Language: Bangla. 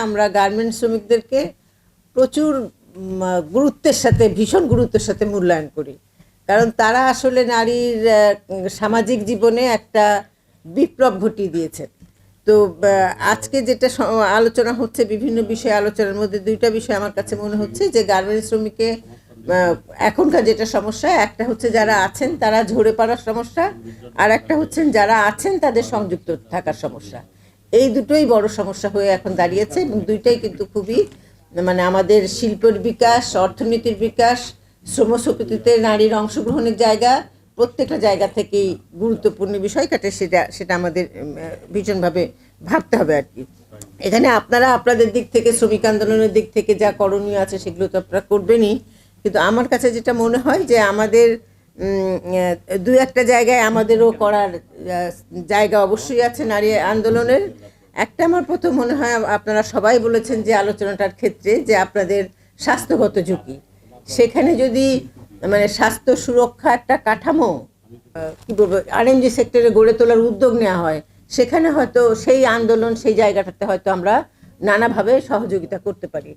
আমরা গার্মেন্টস শ্রমিকদেরকে প্রচুর গুরুত্বের সাথে, ভীষণ গুরুত্বের সাথে মূল্যায়ন করি, কারণ তারা আসলে নারীর সামাজিক জীবনে একটা বিপ্লব ঘটিয়ে দিয়েছেন। তো আজকে যেটা আলোচনা হচ্ছে, বিভিন্ন বিষয়ে আলোচনার মধ্যে দুইটা বিষয় আমার কাছে মনে হচ্ছে যে গার্মেন্টস শ্রমিকে এখনকার যেটা সমস্যা, একটা হচ্ছে যারা আছেন তারা ঝরে পড়ার সমস্যা, আর একটা হচ্ছেন যারা আছেন তাদের সংযুক্ত থাকার সমস্যা। এই দুটোই বড় সমস্যা হয়ে এখন দাঁড়িয়েছে, এবং দুইটাই কিন্তু খুবই মানে আমাদের শিল্পের বিকাশ, অর্থনীতির বিকাশ, শ্রমশক্তিতে নারীর অংশগ্রহণের জায়গা, প্রত্যেকটা জায়গা থেকেই গুরুত্বপূর্ণ বিষয় কাটে, সেটা আমাদের ভীষণভাবে ভাবতে হবে আর কি। এখানে আপনারা আপনাদের দিক থেকে, শ্রমিক আন্দোলনের দিক থেকে যা করণীয় আছে সেগুলো তো আপনারা করবেনই, কিন্তু আমার কাছে যেটা মনে হয় যে আমাদের দু একটা জায়গায় আমাদেরও করার জায়গা অবশ্যই আছে নারী আন্দোলনের। একটা আমার প্রথম মনে হয়, আপনারা সবাই বলেছেন যে আলোচনাটার ক্ষেত্রে যে আপনাদের স্বাস্থ্যগত ঝুঁকি, সেখানে যদি মানে স্বাস্থ্য সুরক্ষা একটা কাঠামো কী বলবো আরএমজি সেক্টরে গড়ে তোলার উদ্যোগ নেওয়া হয়, সেখানে হয়তো সেই আন্দোলন, সেই জায়গাটাতে হয়তো আমরা নানাভাবে সহযোগিতা করতে পারি।